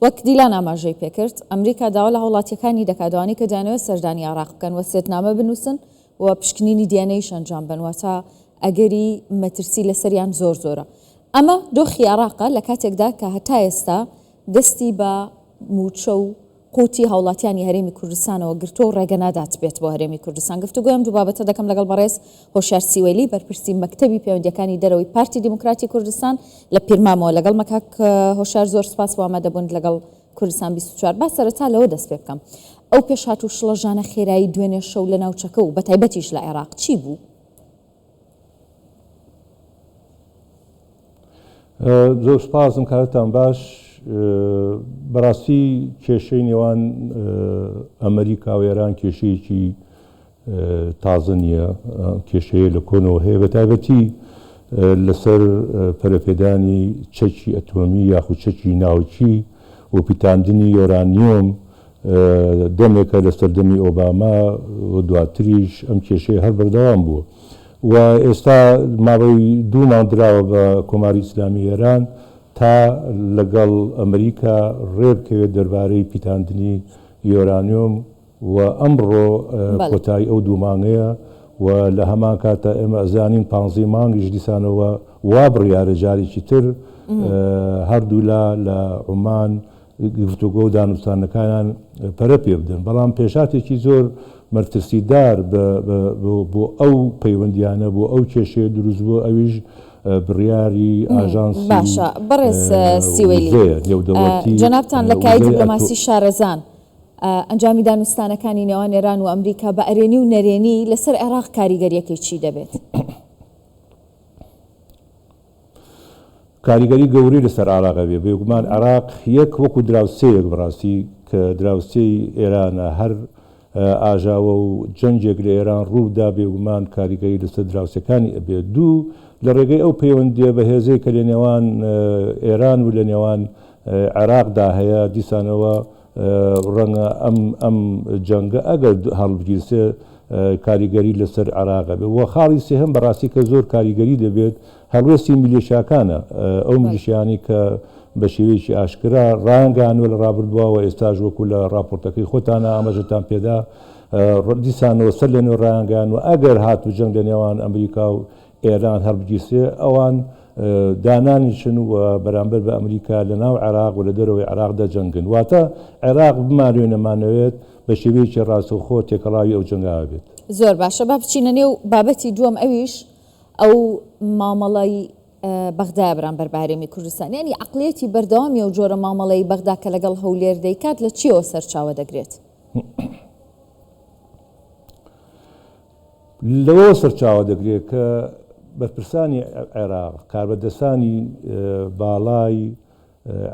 وەک دیلان ئاماژەی پێکرد ئەمریکا داوا لە هاوڵاتیەکانی دەکاتوانی کە دەیانەوێت سەردانی عێراق بکەن و سێتنامە بنووسن و پشکنینی دیانەیش ئەنجام بن واتە ئەگەری مەترسی لەسەریان زۆرە. ئەمە دۆخی عێراقە لە کاتێکدا کە هەتا ئێستا دەستی بە موچە و قوتی هاوڵاتیانی هەرێمی کوردستانەوە گرتۆ و ڕێگە نادات بێت بۆ هەرێمی کوردستان. گفتوگۆیم دوو بابەتە دەکەم لەگەڵ بەڕێز هۆشیار سیوەیلی بەرپرسی مەکتەبی پەیوەندیەکانی دەرەوەی پارتی دیموکراتی کوردستان لە پیرمامەوە لەگەڵ مەکاک هۆشیار زۆر سپاس بۆ ئامادەبوون لەگەڵ کوردستان 24. با سەرەتا لەوە دەست پێ بکەم ئەو پێشهاتوو شڵەژانە خێرایی دوێنێ شەو لە ناوچەکە و بەتایبەتیش لە عێراق چی بوو؟ زۆر سپاسم کارتان باش. بەڕاستی کێشەی نێوان ئەمریکا و ئێران کێشەیەکی تازە نییە، کێشەیە لە کۆنەوە هەیە بەتایبەتی لەسەر پەرەپێدانی چەکی ئەتۆمی یاخود چەکی ناوچی و پیتاندنی یۆرانیۆم دەمێکە لە سەردەمی ئۆباما و دواتریش ئەم کێشەیە هەر بەردەوام بووە و ئێستا ماوەی 2 مانگ دراوە بە کۆماری ئیسلامی ئێران تا لەگەڵ ئەمریکا ڕێبکەوێت دەربارەی پیتاندنی یۆرانیۆم و ئەمڕۆ کۆتایی ئەو 2 مانگەیە و لە هەمان کاتە ئێمە ئەزانین 15 مانگیش دیسانەوە وا بڕیارە جارێکی تر هەردوو لە عومان گفتوگۆ و دانوستانەکانیان پەرە پێ بدەن. بەڵام پێشاتێکی زۆر مەرترسیدار بۆ ئەو پەیوەندیانە بۆ ئەو کێشەیە دروست بووە ئەویش بڕیاری ئاژانسی باشە. بەڕێز سیوەیلی جەنابتان لە کای دیپلۆماسی شارەزان ئەنجامی دانوستانەکانی نێوان ئێران و ئەمریکا بە ئەرێنی و نەرێنی لەسەر عێراق کاریگەریەکی چی دەبێت؟ کاریگەری گەوری لەسەر عێراق بێ بێگومان عێراق یەک وەکو دراوسەیەک بەڕاستی کە دراوسەی ئێرانە هەر ئاژاوە و جەنجێک لە ئێران ڕوودا بێگومان کاریگەری لەسەر دراوسەکانی ئەبێت. دوو لە ڕێگەی ئەو پەیوەندیە بەهێزەی کە لە نێوان ئێران و لە نێوان عێراقدا هەیە دیسانەوە ڕەنگە ئەم جەنگە ئەگەر هەڵبگیرسێ کاریگەری لەسەر عێراق بێت و خاڵی سێهەم بەڕاستی کە زۆر کاریگەری دەبێت هەڵوێستی میلیشیاکانە ئەو میلیشیانی کە بە شێوەیەکی ئاشکرا ڕایانگەیانوە لە ڕابردووەوە ئێستاژ وەکو لە راپۆرتەکەی خۆتانە ئاماژەتان پێدا دیسانەوە سەر لە نوێ ڕایانگەیانوە ئەگەر هاتوو جەنگ لە نێوان ئەمریکا و ئێران هەڵبگیرسێ ئەوان دانانیشن و بەرامبەر بە ئەمریکا لە ناو عێراق و لە دەرەوەی عێراق دەجەنگن واتە عێراق بمانوێ نەمانەوێت بە شێوەیەکی ڕاستەوخۆ تێکەڵاوی ئەو جەنگاوە بێت. زۆر باشە. با بچینە نێو بابەتی دووەم ئەویش ئەو مامەڵەی بەغدا بەرامبەر بە هەرێمی کوردستان یعنی عەقڵیەتی بەردەوامی ئەو جۆرە مامەڵەی بەغدا کە لەگەڵ هەولێر دەیکات لە چیەوە سەرچاوە دەگرێت؟ لەوە سەرچاوە دەگرێت کە بەرپرسانی عێراق کاربەدەستانی باڵای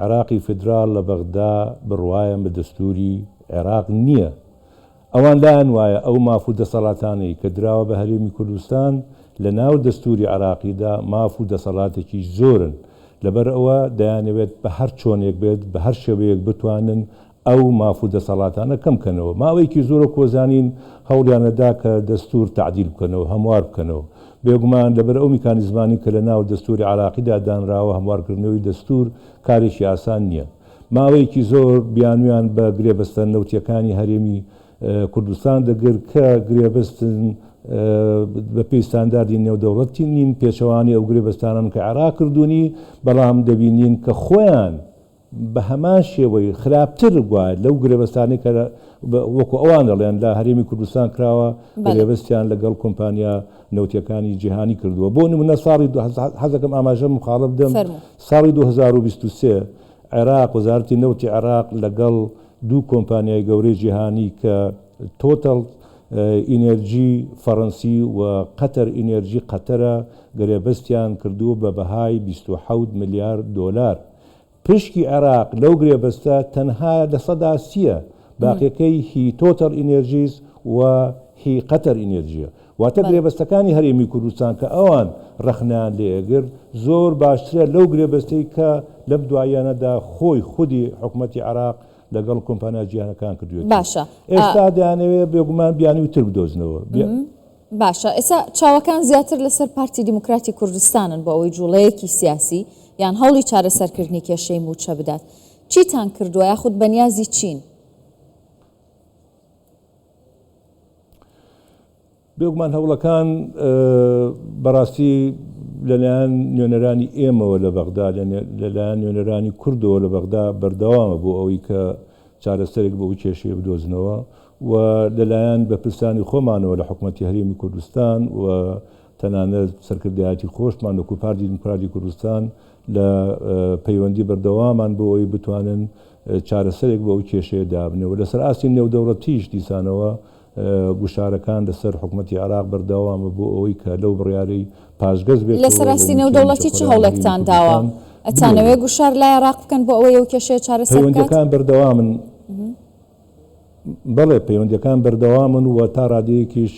عێراقی فیدرال لە بەغدا بڕوایان بە دەستوری عێراق نییە. ئەوان لایەن وایە ئەو مافوو دەسەڵاتانەی کە دراوە بە هەرێمی کوردستان لە ناو دەستوری عێراقیدا مافوو دەسەڵاتێکی زۆرن لەبەر ئەوە دەیانەوێت بە هەر چۆنێک بێت بە هەر شێوەیەک بتوانن ئەو مافوو دەسەڵاتانە کەمکەنەوە. ماوەیەکی زۆرە کۆزانین هەوڵیانەدا کە دەستور تعدیل بکەنەوە هەموار بکەنەوە بێگومان لەبەر ئەو میکانیزمانی کە لە ناو دەستوری عێراقیدا دانراوە هەموارکردنەوەی دەستور کارێکی ئاسان نییە. ماوەیەکی زۆر بیانویان بە گرێبەستە نەوتیەکانی هەرێمی کوردستان دەگرت کە گرێبەستن بە پێی ستانداردی نێودەوڵەتی نین پێچەوانی ئەو گرێبەستانن کە عێراق کردوونی بەڵام دەبینین کە خۆیان بە هەمان شێوەی خراپتر وایە لەو گرێبەستانی کە وەکو ئەوان دەڵێن لە هەرێمی کوردستان کراوە گرێبەستیان لەگەڵ کۆمپانیا نەوتیەکانی جیهانی کردووە. بۆ نمونە ساڵی حەزەکەم ئاماژە مخاڵف بدەم ساڵی 2023 عێراق وەزارەتی نەوتی عێراق لەگەڵ 2 کۆمپانیای گەورەی جیهانی کە تۆتەڵ ئینەرژی فەڕەنسی و قەتەر ئینەرژی قەتەرە گرێبەستیان کردووە بە بەهای 27 ملیارد دۆلار. پشکی عێراق لەو گرێبەستە تەنها لە سەدا 30 باقیەکەی هی تۆتەڵ ئینەرژیز و هی قەتەر ئینەرژیە واتە گرێبەستەکانی هەرێمی کوردستان کە ئەوان ڕەخنیان لێگر زۆر باشترە لەو گرێبەستەی کە لەم دوایانەدا خۆی خودی حکوومەتی عێراق لەگەڵ کۆمپانیا جیهانەکان کردوێت. باشە ئێستا دەیانەوێت بێگومان بیانی وتر بدۆزنەوە. باشە ئێستا چاوەکان زیاتر لەسەر پارتی دیموکراتی کوردستانن بۆ ئەوەی جوڵەیەکی سیاسی یان هەوڵی چارەسەرکردنی کێشەی موچە بدات. چیتان کردووە یاخود بەنیازی چین؟ بێگومان هەوڵەکان بەڕاستی لەلایەن نوێنەرانی ئێمەوە لە بەغدا لەلایەن نوێنەرانی کوردەوە لە بەغدا بەردەوامە بۆ ئەوەی کە چارەسەرێک بۆ ئەو کێشەیە بدۆزنەوە و لەلایەن بەپرسانی خۆمانەوە لە حکوومەتی هەرێمی کوردستان و تەنانەت سەرکردایەتی خۆشمان وەکو پارتی دموکراتی کوردستان لە پەیوەندی بەردەوامان بۆ ئەوەی بتوانن چارەسەرێک بۆ ئەو کێشەیە دابنەوە لەسەر ئاستی نێودەوڵەتیش دیسانەوە گوشارەکان لەسەر حکوومەتی عراق بەردەوامە بۆ ئەوەی کە لەو بڕیارەی پاشگەز بێت. لەسەر ئاستی نێودەوڵەتی چ هەوڵێکتان داوە؟ ئەتانەوەی گوشار لای عراق بکەن بۆ ئەوەی ئەو کێشەیە چارەسەر بکات؟ پەیوەندیەکان بەردەوامن، بەڵێ پەیوەندیەکان بەردەوامن و تا ڕادەیەکیش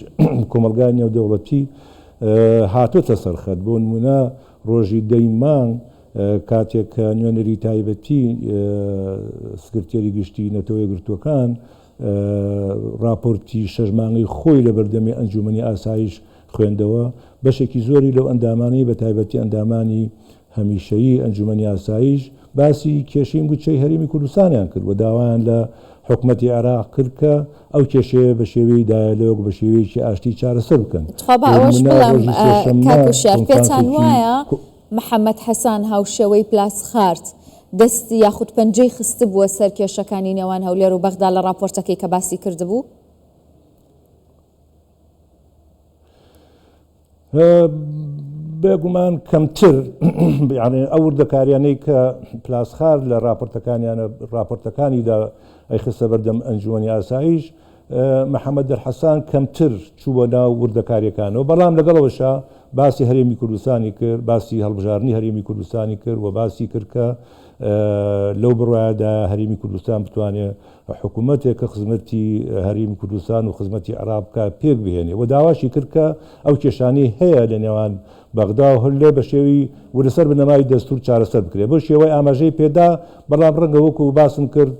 کۆمەلگای نێودەوڵەتی هاتوۆتە سەرخەت. بۆ نمونە ڕۆژی 10 مانگ کاتێک کە نوێنەری تایبەتی سکرتێری گشتی نەتەوە یەکگرتووەکان راپۆرتی 6 مانگی خۆی لە بەردەمی ئەنجومەنی ئاسایش خوێندەوە، بەشێکی زۆری لەو ئەندامانی بە تایبەتی ئەندامانی هەمیشەیی ئەنجومەنی ئاسایش باسی کێشەی گوچەی هەرێمی کوردستانیان کرد و داوایان لە حکوومەتی عراق کرد کە ئەو کێشەیە بە شێوەی دایالۆگ بە شێوەیەکی ئاشتی چارەسەر بکەن. بە ئەوەش بڵێم کاکوشیار پێتان وایە محەممەد حەسان هاوشێوەی پلاس خارد دەستی یاخود پەنجەی خست بووە سەر کێشەکانی نێوان هەولێر و بەغدا لە راپۆرتەکەی کە باسی کردبوو؟ بێگومان کەمتر ئەو وردەکاریانەی کە پلاسخار لە راپۆرتەکانیدا ئەیخستە بەردەم ئەنجومەنی ئاسایش، محەممەد دەرحەسان کەمتر چووە ناو وردەکاریەکانەوە، بەڵام لەگەڵەوەشە باسی هەرێمی کوردستانی کرد، باسی هەڵبژارنی هەرێمی کوردستانی کرد و باسی کرد کە لەو بڕواایەدا هەرێمی کوردستان بتوانێت حکوومەتێک کە خزمەتی هەرێمی کوردستان و خزمەتی عراق بکە پێک بهێنێ و داواشی کرد کە ئەو کێشانەی هەیە لە نێوان بەغدا و هەولێر بە شێوی وەرەسەر بنەمای دەستور چارەسەر بکرێت بۆ شێوەی ئاماژەی پێدا، بەڵام ڕەنگە وەکو باسم کرد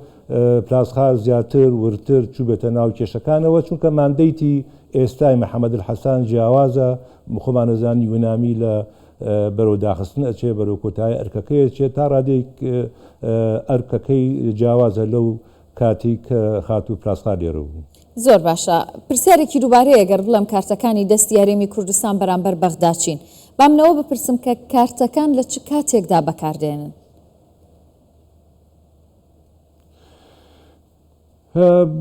پلاسخار زیاتر ورتر چوو بێتە ناو کێشەکانەوە، چونکە ماندەیتی ئێستای محەممەد الحەسان جیاوازە، خۆمانەزانی یونامی لە بەرەو داخستن ئەچێ بەرەو کۆتایی ئەرکەکەی ئەچێت تا ڕادێک ئەرکەکەی جیاوازە لەو کاتی کە خاتوو پلاسخار لێرە بوو. زۆر باشە. پرسیارێکی دووبارەیە ئەگەر بڵم کارتەکانی دەستی هەرێمی کوردستان بەرامبەر بەغدا چین، بامنەوە بپرسم کە کارتەکان لە چ کاتێکدا بەکاردێنن؟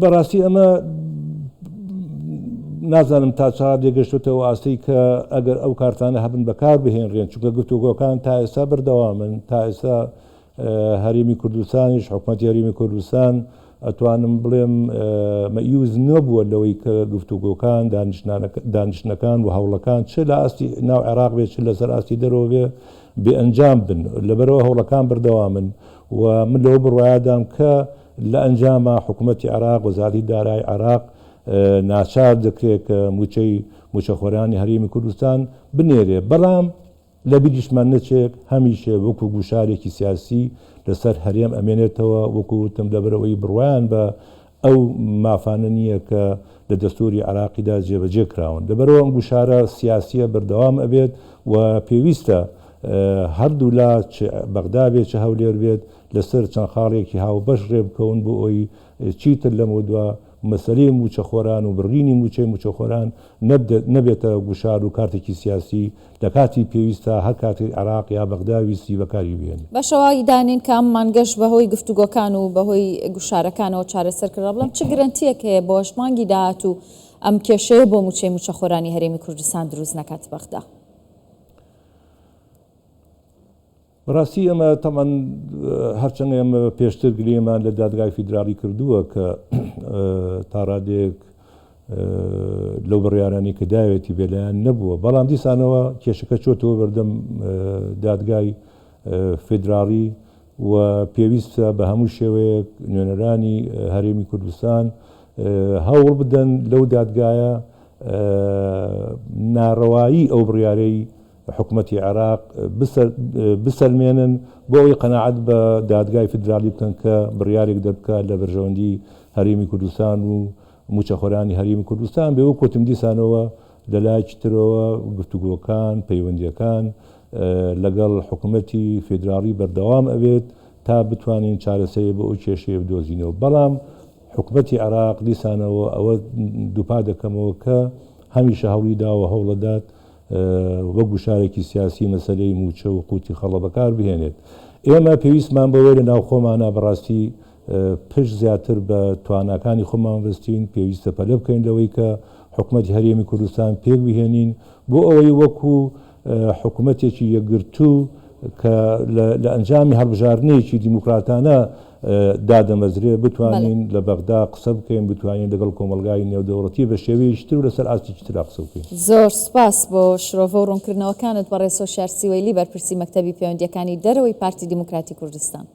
بەڕاستی ئەمە نازانم تا چقا دێگەشتێتەوە ئاستی کە ئەگەر ئەو کارتانە هەبن بەکار بهێنرێن، چونکە گفتوگۆکان تا ئێستا بەردەوامن، تا ئێستا هەرێمی کوردستانیش حکوومەتی هەرێمی کوردستان ئەتوانم بڵێم مەیوز نەبووە لەوەی کە گفتوگۆکان دانیشتنەکان و هەوڵەکان چ لە ئاستی ناو عێراق بێت چ لەسەر ئاستی دەرەوە بێ بێئەنجام بن، لەبەرەوە هەوڵەکان بەردەوامن و من لەوە بڕوایادام کە لە ئەنجامە حکوومەتی عراق وەزارەتی دارایی عراق ناچار دەکرێت کە موچەخۆرانی هەرێمی کوردستان بنێرێ، بەڵام لە بیریشمان نەچێت هەمیشە وەکو گوشارێکی سیاسی لەسەر هەرێم ئەمێنێتەوە، وەکو وتم لەبەرەوەی بڕوایان بە ئەو مافانە نییە کە لە دەستوری عراقیدا جێبەجێ کراون. لەبەرەوە ئەم گوشارە سیاسیە بەردەوام ئەبێت و پێویستە هەردوو لا بەغدا بێت چه هەولێر بێت لەسەر چەند خاڵێکی هاوبەش ڕێ بکەون بۆ ئەوی چیتر لەمە دووە مەسەلەی موچەخۆران و بڕینی موچەی موچەخۆران نەبێتە گوشار و کارتێکی سیاسی لە کاتی پێویستە هەر کاتی عراق یا بەغدا ویستی بەکاری بێن. بەشەوەی دانین کە ئەم مانگەشت بەهۆی گفتوگۆکان و بەهۆی گوشارەکانەوە چارەسەرکرا، بڵام چ گرنتیەک هەیە بۆ هەشمانگی داهات و ئەم کێشەیە بۆ موچەی موچەخۆرانی هەرێمی کوردستان دروست نەکات بەغدا؟ بەڕاستی ئەمە تەمان هەرچەندە ئەمە پێشتر گلێمان لە دادگای فیدرالی کردووە کە تا ڕادێک لەو بڕیارانی کە داوێتی بێلایەن نەبووە، بەڵام دیسانەوە کێشەکە چۆتەوە بەردەم دادگای فیدرالی و پێویستە بە هەموو شێوەیەک نوێنەرانی هەرێمی کوردستان هەوڵ بدەن لەو دادگایە ناڕەوایی ئەو بڕیارەی حکوومەتی عراق بسەلمێنن بۆ ئەوی قەناعەت بە دادگای فیدرالی بکەن کە بڕیارێک دەبکات لە بەرژەوەندی هەرێمی کوردستان و موچەخۆرانی هەرێمی کوردستان بێ وەک وتم دیسانەوە لە لایەکی ترەوە گفتوگۆکان پەیوەندیەکان لەگەڵ حکوومەتی فیدرالی بەردەوام ئەبێت تا بتوانین چارەسەری بۆ ئەو کێشەیە بدۆزینەوە. بەڵام حکوومەتی عێراق دیسانەوە ئەوە دووپا دەکەمەوە کە هەمیشە هەوڵی داوە هەوڵەدات وە گوشارێکی سیاسی مەسلەی موچە و قوتی خەڵە بەکار بهێنێت. ئێمە پێویستمان بەوەی لە ناو خۆمانە بەڕاستی پشت زیاتر بە تواناکانی خۆمان بەستین، پێویستە پەلە بکەین لەوەی کە حکوومەتی هەرێمی کوردستان پێک بهێنین بۆ ئەوەی وەکو حکوومەتێکی یەکگرتوو کە لە ئەنجامی هەڵبژاردنەیەکی دیموکراتانە دادەمەزرێ بتوانین لە بەغدا قسە بکەین، بتوانین لەگەڵ کۆمەلگای نێودەوڵەتی بە شێوەیەکی تر و لەسەر ئاستێکی تر قسە بکەین. زۆر سپاس بۆ شرۆڤە و ڕوونکردنەوەکانت بەڕێز سۆشیار سیوەیلی بەرپرسی مەکتەبی پەیوەندیەکانی دەرەوەی پارتی دیموکراتی کوردستان.